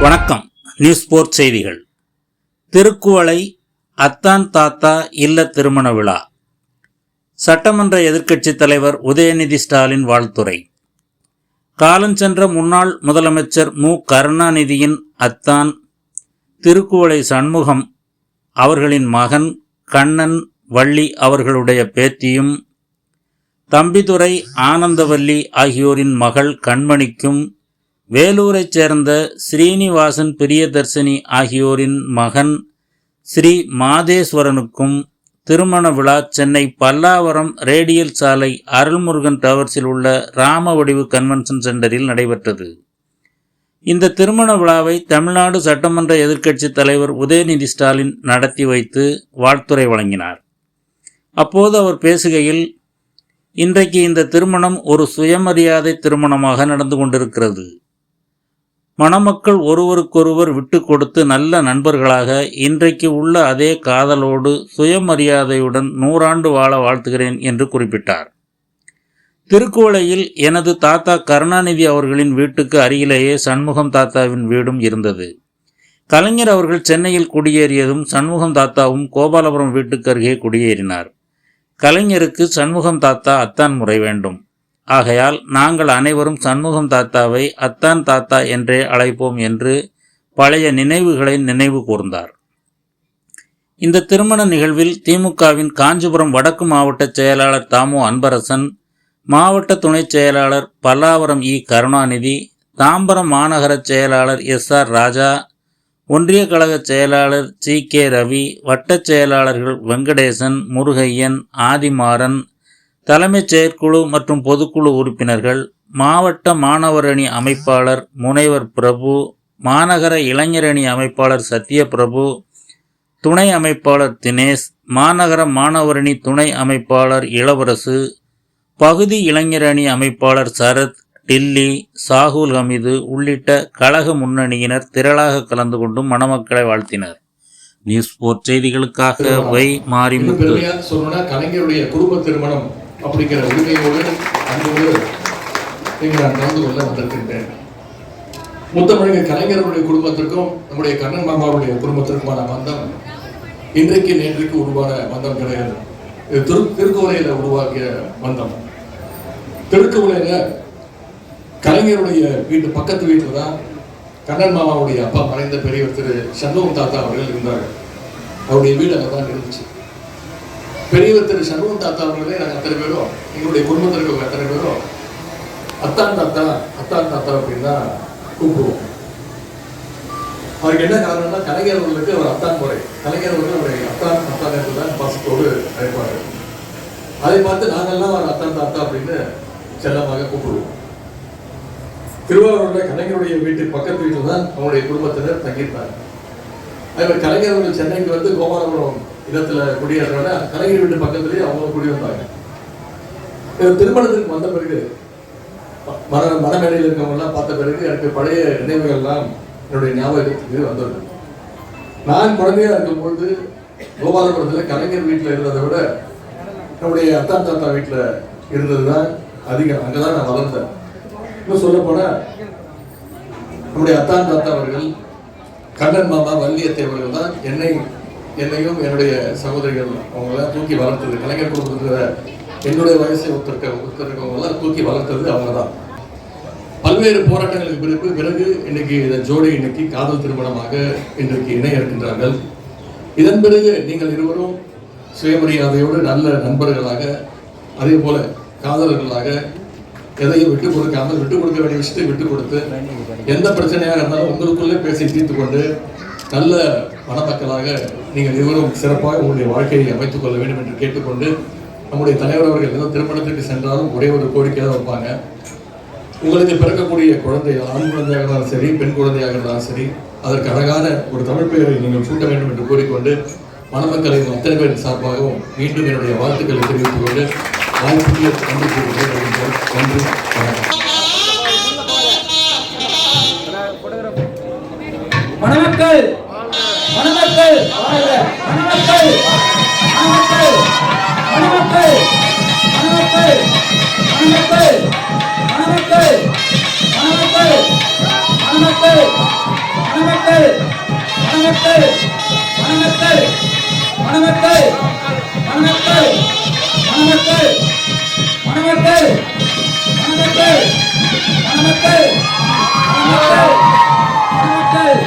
வணக்கம். News sport செய்திகள். திருக்குவளை அத்தான் தாத்தா இல்ல திருமண விழா. சட்டமன்ற எதிர்க்கட்சித் தலைவர் உதயநிதி ஸ்டாலின் வாழ்த்துரை. காலஞ்சென்ற முன்னாள் முதலமைச்சர் மு. கருணாநிதியின் அத்தான் திருக்குவளை சண்முகம் அவர்களின் மகன் கண்ணன் வள்ளி அவர்களுடைய பேத்தியும், தம்பிதுரை ஆனந்தவல்லி ஆகியோரின் மகள் கண்மணிக்கும், வேலூரைச் சேர்ந்த ஸ்ரீனிவாசன் பிரியதர்சினி ஆகியோரின் மகன் ஸ்ரீ மாதேஸ்வரனுக்கும் திருமண விழா சென்னை பல்லாவரம் ரேடியல் சாலை அருள்முருகன் டவர்ஸில் உள்ள ராமவடிவு கன்வென்ஷன் சென்டரில் நடைபெற்றது. இந்த திருமண விழாவை தமிழ்நாடு சட்டமன்ற எதிர்க்கட்சித் தலைவர் உதயநிதி ஸ்டாலின் நடத்தி வைத்து வாழ்த்துரை வழங்கினார். அப்போது அவர் பேசுகையில், இன்றைக்கு இந்த திருமணம் ஒரு சுயமரியாதை திருமணமாக நடந்து கொண்டிருக்கிறது. மணமக்கள் ஒருவருக்கொருவர் விட்டு கொடுத்து நல்ல நண்பர்களாக இன்றைக்கு உள்ள அதே காதலோடு சுயமரியாதையுடன் 100 ஆண்டு வாழ வாழ்த்துகிறேன் என்று குறிப்பிட்டார். திருக்குவளையில் எனது தாத்தா கருணாநிதி அவர்களின் வீட்டுக்கு அருகிலேயே சண்முகம் தாத்தாவின் வீடும் இருந்தது. கலைஞர் அவர்கள் சென்னையில் குடியேறியதும் சண்முகம் தாத்தாவும் கோபாலபுரம் வீட்டுக்கு அருகே குடியேறினார். கலைஞருக்கு சண்முகம் தாத்தா அத்தான் முறை வேண்டும். ஆகையால் நாங்கள் அனைவரும் சண்முகம் தாத்தாவை அத்தான் தாத்தா என்றே அழைப்போம் என்று பழைய நினைவுகளை நினைவு கூர்ந்தார். இந்த திருமண நிகழ்வில் திமுகவின் காஞ்சிபுரம் வடக்கு மாவட்ட செயலாளர் தாமு அன்பரசன், மாவட்ட துணைச் செயலாளர் பல்லாவரம் இ. கருணாநிதி, தாம்பரம் மாநகர செயலாளர் எஸ்.ஆர். ராஜா, ஒன்றிய கழக செயலாளர் சி.கே. ரவி, வட்டச் செயலாளர்கள் வெங்கடேசன், முருகையன், ஆதிமாறன், தலைமைச் செயற்குழு மற்றும் பொதுக்குழு உறுப்பினர்கள், மாவட்ட மாணவரணி அமைப்பாளர் முனைவர் பிரபு, மாநகர இளைஞரணி அமைப்பாளர் சத்யபிரபு, துணை அமைப்பாளர் தினேஷ், மாநகர மாணவரணி துணை அமைப்பாளர் இளவரசு, பகுதி இளைஞரணி அமைப்பாளர் சரத், டில்லி, சாகுல் ஹமீது உள்ளிட்ட கழக முன்னணியினர் திரளாக கலந்து கொண்டும் மணமக்களை வாழ்த்தினர். நியூஸ் ஸ்போர்ட் செய்திகளுக்காக வை மாரிமுத்து. கலைஞருடைய குடும்ப திருமணம் அப்படிங்கிற உரிமையோடு அன்போடு நான் கலந்து கொள்ள வந்திருக்கின்றேன். முத்தமிழக கலைஞருடைய குடும்பத்திற்கும் நம்முடைய கண்ணன் மாமாவுடைய குடும்பத்திற்குமான பந்தம் இன்றைக்கு நேற்றைக்கு உருவான பந்தம் கிடையாது. இது திருக்குவளையில உருவாக்கிய பந்தம். திருக்குவளையில கலைஞருடைய வீட்டு பக்கத்து வீட்டில் தான் கண்ணன் மாமாவுடைய அப்பா மறைந்த பெரியவர் திரு சண்முகம் தாத்தா அவர்கள் இருந்தார்கள். அவருடைய வீடு அங்கே தான் இருந்துச்சு. பெரியவர் திரு சண்முகம் தாத்தா அவர்களே நாங்கள் அத்தனை பேரும், எங்களுடைய குடும்பத்தில் இருக்க அத்தனை பேரும் அத்தான் தாத்தா அத்தான் தாத்தா அப்படின்னு தான் கூப்பிடுவோம். அவருக்கு என்ன காரணம்னா, கலைஞர் அவர்களுக்கு அவர் அத்தான் முறை. கலைஞர் அவர்கள் அவரை அத்தான் அத்தான் என்று தான் பாசத்தோடு அழைப்பார்கள். அதை பார்த்து நாங்கள்லாம் அவர் அத்தான் தாத்தா அப்படின்னு செல்லமாக கூப்பிடுவோம். திருவாரூரில் கலைஞருடைய வீட்டு பக்கத்து வீட்டில் தான் அவங்களுடைய குடும்பத்தினர் தங்கியிருந்தாங்க. அதேமாதிரி கலைஞர் அவர்கள் சென்னைக்கு வந்து கோபாலபுரம் இடத்துல குடியேறனால கலைஞர் வீட்டு பக்கத்துலேயே அவங்க குடியிருந்தாங்க. திருமணத்திற்கு வந்த பிறகு மனமேடையில் இருக்கவங்கலாம் பார்த்த பிறகு எனக்கு பழைய நினைவுகள்லாம் என்னுடைய ஞாபகத்துக்கு வந்தது. நான் குழந்தையா இருக்கும்போது கோபாலபுரத்தில் கலைஞர் வீட்டில் இருந்ததை விட நம்முடைய அத்தான் தாத்தா வீட்டில் இருந்தது தான் அதிகம். அங்கதான் நான் வளர்ந்தேன். இன்னும் சொல்ல போனா நம்முடைய அத்தான் தாத்தா அவர்கள், கண்ணன் மாமா, வள்ளியத்தை அவர்கள் தான் என்னையும் என்னுடைய சகோதரிகள் அவங்களாம் தூக்கி வளர்த்தது. கலைஞர் குடும்பத்தில் என்னுடைய வயசை ஒருத்தருக்கவங்களாம் தூக்கி வளர்த்தது அவங்க தான். பல்வேறு போராட்டங்களுக்கு பிறகு இன்னைக்கு இந்த ஜோடி இன்னைக்கு காதல் திருமணமாக இன்றைக்கு இணைய இருக்கின்றார்கள். இதன் பிறகு நீங்கள் இருவரும் சுயமரியாதையோடு நல்ல நண்பர்களாக, அதே போல காதலர்களாக, எதையும் விட்டுக் கொடுக்காமல், விட்டுக் கொடுக்க வேண்டிய விஷயத்தை விட்டுக் கொடுத்து, எந்த பிரச்சனையாக இருந்தாலும் உங்களுக்குள்ளே பேசி தீர்த்து கொண்டு நல்ல மணமக்களாக நீங்கள் இருவரும் சிறப்பாக உங்களுடைய வாழ்க்கையை அமைத்துக் கொள்ள வேண்டும் என்று கேட்டுக்கொண்டு, நம்முடைய தலைவர் அவர்கள் ஏதோ திருமணத்திற்கு சென்றாலும் ஒரே ஒரு கோரிக்கையாக வைப்பாங்க. உங்களுக்கு பிறக்கக்கூடிய குழந்தை ஆண் குழந்தையாக இருந்தாலும் சரி, பெண் குழந்தையாக இருந்தாலும் சரி, அதற்கு அழகான ஒரு தமிழ் பெயரை நீங்கள் சூட்ட வேண்டும் என்று கூறிக்கொண்டு, மணமக்களை அத்தனை பேரின் சார்பாகவும் மீண்டும் என்னுடைய வாழ்த்துக்களை தெரிவித்துக் கொண்டு வாய்ப்புக்கு நன்றி கூறுகிறேன். நன்றி, மணமக்கள் மணமக்கள் மணமக்கள் மணமக்கள் மணமக்கள் மணமக்கள் மணமக்கள் மணமக்கள் மணமக்கள் மணமக்கள் மணமக்கள் மணமக்கள் மணமக்கள் மணமக்கள் மணமக்கள் மணமக்கள் மணமக்கள் மணமக்கள்